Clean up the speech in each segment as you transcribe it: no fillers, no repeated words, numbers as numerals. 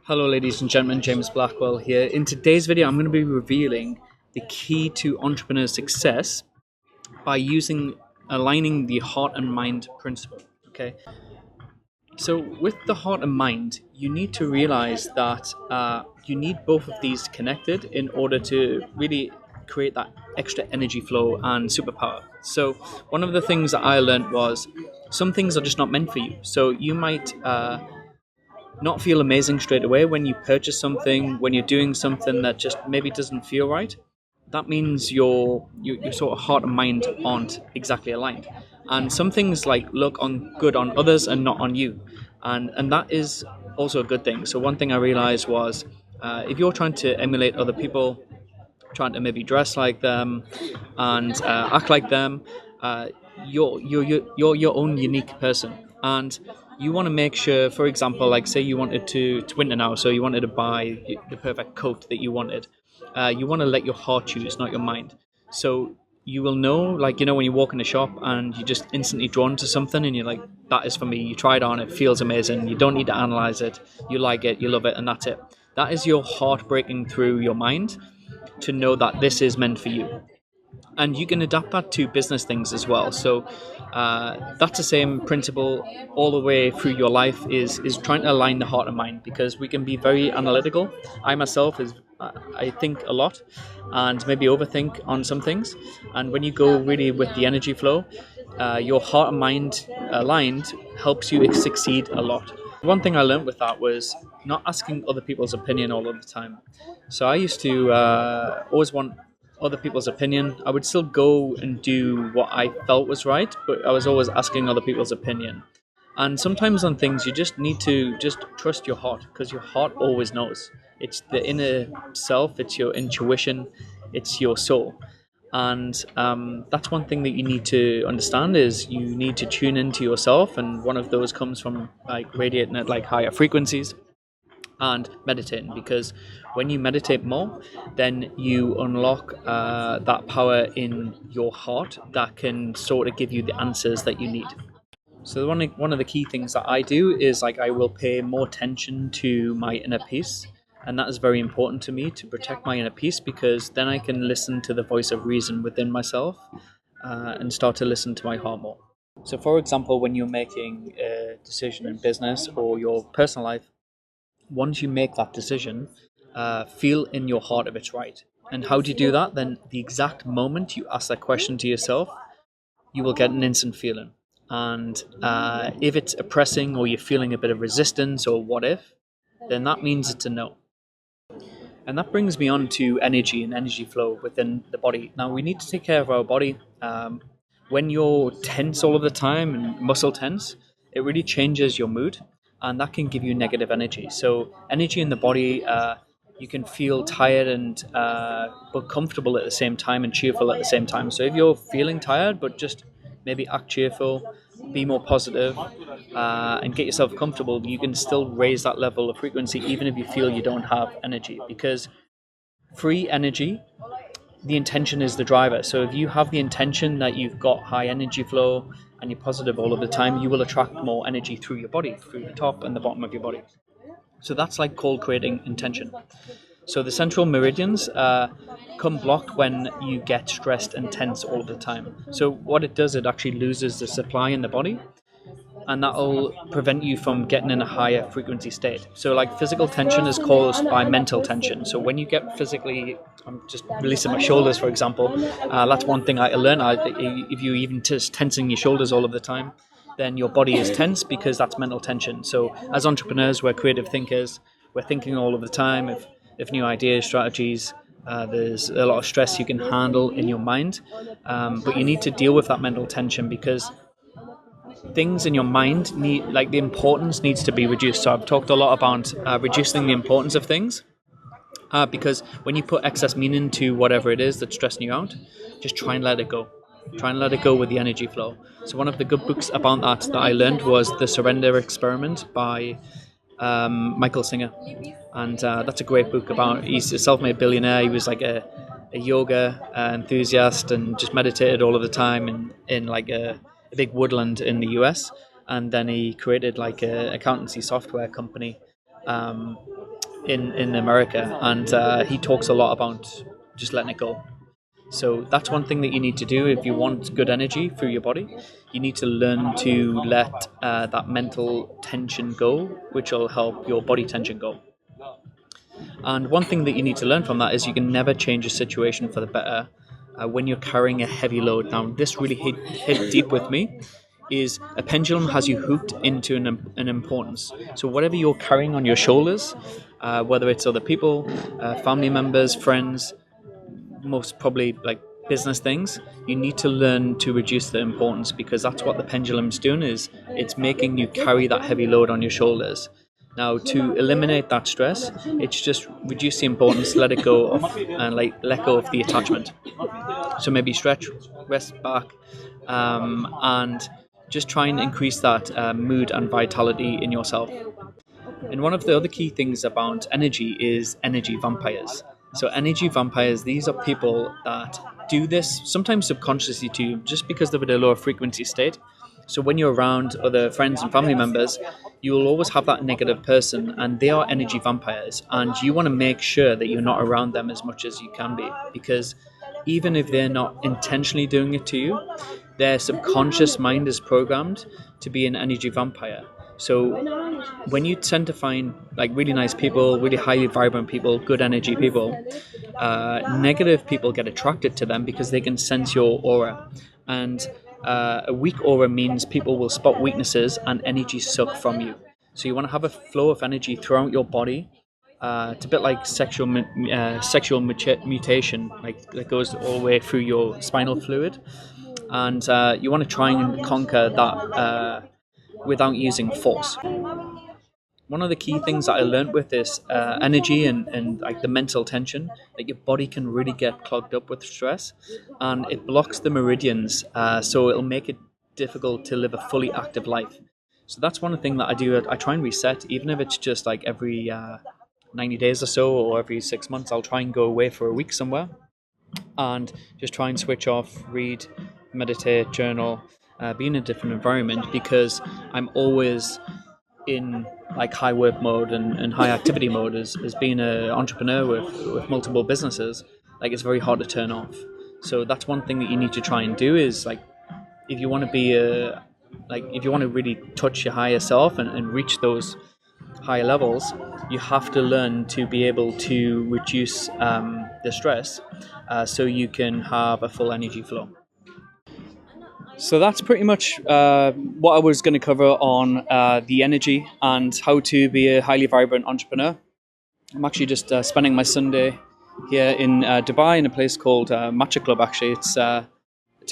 Hello ladies and gentlemen, James Blackwell here. In today's video, I'm going to be revealing the key to entrepreneur success by aligning the heart and mind principle. Okay, so with the heart and mind, you need to realize that you need both of these connected in order to really create that extra energy flow and superpower. So one of the things that I learned was some things are just not meant for you. So you might not feel amazing straight away when you purchase something, when you're doing something that just maybe doesn't feel right. That means your sort of heart and mind aren't exactly aligned. And some things like look on good on others and not on you. And that is also a good thing. So one thing I realized was if you're trying to emulate other people, trying to maybe dress like them and act like them, uh, you're your own unique person, and you want to make sure, for example, like say you wanted to winter now, so you wanted to buy the perfect coat that you wanted. You want to let your heart choose, not your mind. So you will know, like, when you walk in a shop and you just instantly drawn to something and you're like, that is for me. You try it on, it feels amazing. You don't need to analyze it. You like it, you love it, and that's it. That is your heart breaking through your mind to know that this is meant for you. And you can adapt that to business things as well. So that's the same principle all the way through your life, is trying to align the heart and mind, because we can be very analytical. I myself is I think a lot and maybe overthink on some things. And when you go really with the energy flow, your heart and mind aligned helps you succeed a lot. One thing I learned with that was not asking other people's opinion all of the time. So I used to always want other people's opinion. I would still go and do what I felt was right, but I was always asking other people's opinion. And sometimes on things you just need to just trust your heart, because your heart always knows. It's the inner self, it's your intuition, it's your soul. And that's one thing that you need to understand, is you need to tune into yourself, and one of those comes from like radiating at like higher frequencies and meditating, because when you meditate more, then you unlock that power in your heart that can sort of give you the answers that you need. So one of the key things that I do is, like, I will pay more attention to my inner peace, and that is very important to me, to protect my inner peace, because then I can listen to the voice of reason within myself and start to listen to my heart more. So, for example, when you're making a decision in business or your personal life, once you make that decision, feel in your heart if it's right. And how do you do that? Then the exact moment you ask that question to yourself, you will get an instant feeling. And if it's oppressing, or you're feeling a bit of resistance, or what if, then that means it's a no. And that brings me on to energy and energy flow within the body. Now, we need to take care of our body. When you're tense all of the time and muscle tense, it really changes your mood, and that can give you negative energy. So, energy in the body, you can feel tired and but comfortable at the same time, and cheerful at the same time. So, if you're feeling tired, but just maybe act cheerful, be more positive, and get yourself comfortable, you can still raise that level of frequency even if you feel you don't have energy. Because free energy, the intention is the driver. So if you have the intention that you've got high energy flow and you're positive all of the time, you will attract more energy through your body, through the top and the bottom of your body. So that's like called creating intention. So the central meridians come blocked when you get stressed and tense all of the time. So what it does, it actually loses the supply in the body, and that'll prevent you from getting in a higher frequency state. So, like, physical tension is caused by mental tension. So when you get physically, I'm just releasing my shoulders, for example, that's one thing I learned. If you even just tensing your shoulders all of the time, then your body is tense, because that's mental tension. So as entrepreneurs, we're creative thinkers. We're thinking all of the time of new ideas, strategies. There's a lot of stress you can handle in your mind, but you need to deal with that mental tension, because things in your mind need, like, the importance needs to be reduced. So I've talked a lot about reducing the importance of things, because when you put excess meaning to whatever it is that's stressing you out, just try and let it go. Try and let it go with the energy flow. So one of the good books about that I learned was The Surrender Experiment by Michael Singer. And that's a great book about, he's a self-made billionaire. He was like a yoga enthusiast and just meditated all of the time in like a big woodland in the US. And then he created like a accountancy software company, in America, and he talks a lot about just letting it go. So that's one thing that you need to do if you want good energy through your body. You need to learn to let that mental tension go, which will help your body tension go. And one thing that you need to learn from that is you can never change a situation for the better when you're carrying a heavy load. Now, this really hit deep with me. Is a pendulum has you hooked into an importance. So whatever you're carrying on your shoulders, whether it's other people, family members, friends, most probably like business things, you need to learn to reduce the importance, because that's what the pendulum's doing, is it's making you carry that heavy load on your shoulders. Now, to eliminate that stress, it's just reduce the importance, let it go off, and let go of the attachment. So maybe stretch, rest back, and just try and increase that mood and vitality in yourself. And one of the other key things about energy is energy vampires. So energy vampires, these are people that do this sometimes subconsciously too, just because they're at a lower frequency state. So when you're around other friends and family members, you will always have that negative person, and they are energy vampires. And you want to make sure that you're not around them as much as you can be, because even if they're not intentionally doing it to you, their subconscious mind is programmed to be an energy vampire. So when you tend to find like really nice people, really highly vibrant people, good energy people, negative people get attracted to them because they can sense your aura. And a weak aura means people will spot weaknesses and energy suck from you. So you want to have a flow of energy throughout your body. It's a bit like sexual mutation, like that goes all the way through your spinal fluid. And you want to try and conquer that without using force. One of the key things that I learned with this energy and like the mental tension, that your body can really get clogged up with stress, and it blocks the meridians, so it'll make it difficult to live a fully active life. So that's one thing that I do. I try and reset, even if it's just like every 90 days or so, or every 6 months. I'll try and go away for a week somewhere and just try and switch off, read, meditate, journal, be in a different environment, because I'm always in like high work mode and high activity mode. As being an entrepreneur with multiple businesses, like it's very hard to turn off. So that's one thing that you need to try and do, is like if you want to be if you want to really touch your higher self and reach those higher levels, you have to learn to be able to reduce the stress, so you can have a full energy flow. So that's pretty much what I was going to cover on the energy and how to be a highly vibrant entrepreneur. I'm actually just spending my Sunday here in Dubai in a place called Matcha Club. Actually, it's a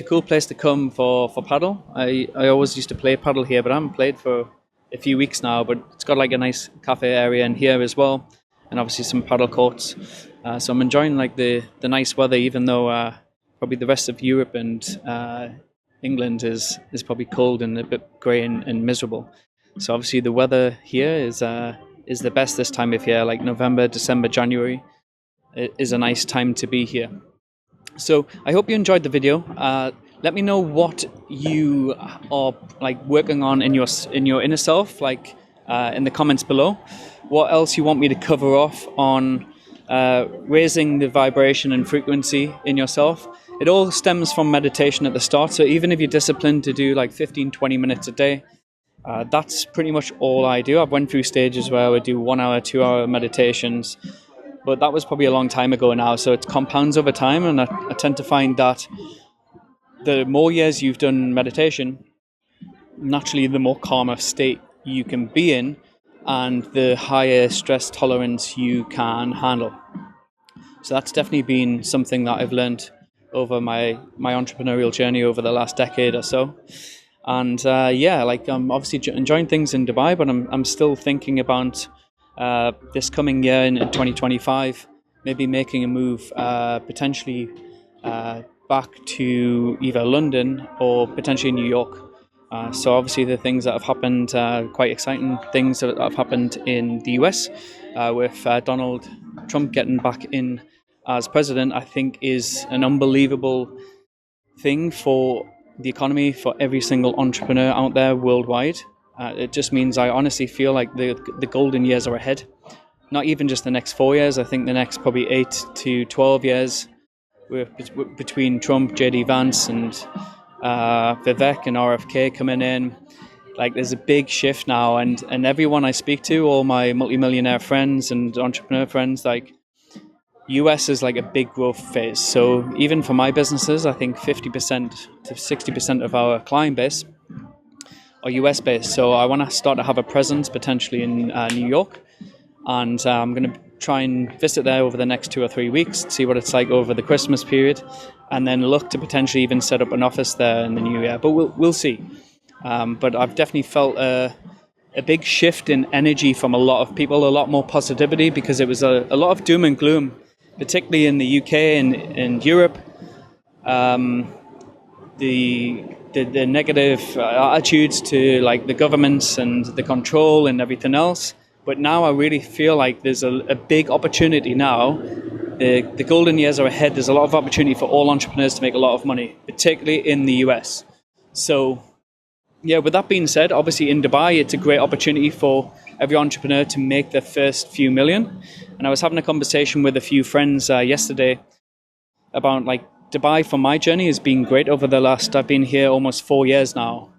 cool place to come for paddle. I always used to play paddle here, but I haven't played for a few weeks now. But it's got like a nice cafe area in here as well, and obviously some paddle courts. So I'm enjoying like the nice weather, even though probably the rest of Europe and England is probably cold and a bit grey and miserable. So obviously the weather here is the best this time of year, like November, December, January. It is a nice time to be here. So I hope you enjoyed the video. Let me know what you are like working on in your inner self, like in the comments below. What else you want me to cover off on raising the vibration and frequency in yourself. It all stems from meditation at the start. So even if you're disciplined to do like 15-20 minutes a day, that's pretty much all I do. I've went through stages where I would do 1 hour, 2 hour meditations, but that was probably a long time ago now. So it compounds over time, and I tend to find that the more years you've done meditation, naturally the more calmer state you can be in, and the higher stress tolerance you can handle. So that's definitely been something that I've learned over my entrepreneurial journey over the last decade or so. And I'm obviously enjoying things in Dubai, but I'm still thinking about this coming year in 2025, maybe making a move potentially back to either London or potentially New York. So obviously the things that have happened, quite exciting things that have happened in the US with Donald Trump getting back in as president, I think is an unbelievable thing for the economy, for every single entrepreneur out there worldwide. It just means I honestly feel like the golden years are ahead. not even just the next 4 years. I think the next probably 8 to 12 years, between Trump, JD Vance, and Vivek and RFK coming in. Like, there's a big shift now, and everyone I speak to, all my multimillionaire friends and entrepreneur friends, like, US is like a big growth phase. So even for my businesses, I think 50% to 60% of our client base are US based. So I want to start to have a presence potentially in New York, and I'm going to try and visit there over the next 2 or 3 weeks, see what it's like over the Christmas period, and then look to potentially even set up an office there in the new year. But we'll see. But I've definitely felt a big shift in energy from a lot of people, a lot more positivity, because it was a lot of doom and gloom, particularly in the UK and Europe. The negative attitudes to like the governments and the control and everything else. But now I really feel like there's a big opportunity now. The golden years are ahead. There's a lot of opportunity for all entrepreneurs to make a lot of money, particularly in the US. So yeah, with that being said, obviously in Dubai, it's a great opportunity for every entrepreneur to make their first few million. And I was having a conversation with a few friends yesterday about like Dubai for my journey has been great over the last, I've been here almost 4 years now.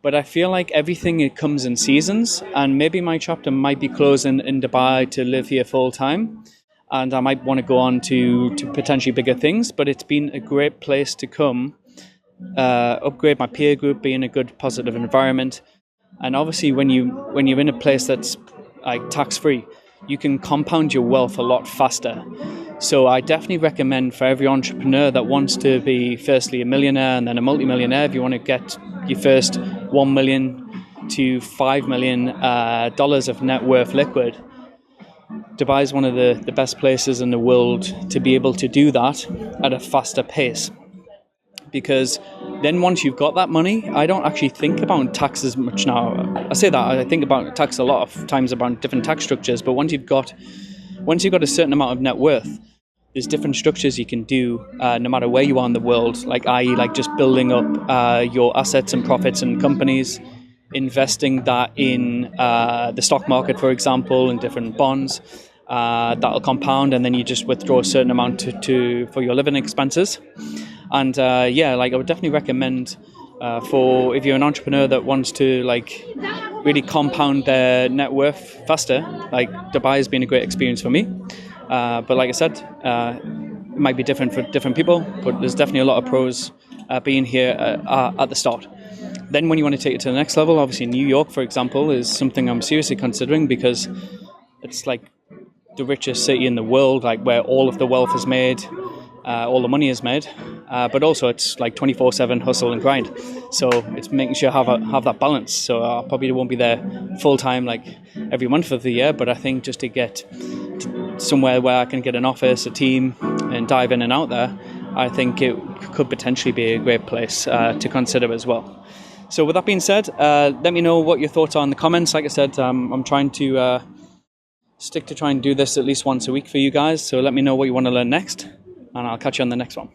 But I feel like everything, it comes in seasons, and maybe my chapter might be closing in Dubai to live here full time. And I might want to go on to potentially bigger things, but it's been a great place to come, upgrade my peer group, be in a good positive environment. And obviously when you're in a place that's like tax-free, you can compound your wealth a lot faster. So I definitely recommend for every entrepreneur that wants to be firstly a millionaire and then a multimillionaire, if you want to get your first 1 million to $5 million dollars of net worth liquid, Dubai is one of the best places in the world to be able to do that at a faster pace. Because then once you've got that money, I don't actually think about taxes much now. I say that, I think about tax a lot of times about different tax structures, but once you've got a certain amount of net worth, there's different structures you can do no matter where you are in the world, like i.e. like just building up your assets and profits and companies, investing that in the stock market, for example, in different bonds. That'll compound, and then you just withdraw a certain amount for your living expenses. And yeah, like I would definitely recommend for if you're an entrepreneur that wants to like really compound their net worth faster, like Dubai has been a great experience for me. But like I said, it might be different for different people, but there's definitely a lot of pros being here at the start. Then when you want to take it to the next level, obviously New York, for example, is something I'm seriously considering, because it's like the richest city in the world, like where all of the wealth is made, all the money is made, but also it's like 24/7 hustle and grind. So it's making sure I have that balance. So I probably won't be there full time like every month of the year, but I think just to get somewhere where I can get an office, a team, and dive in and out there, I think it could potentially be a great place to consider as well. So with that being said, let me know what your thoughts are in the comments. Like I said, I'm trying to stick to try and do this at least once a week for you guys. So let me know what you want to learn next, and I'll catch you on the next one.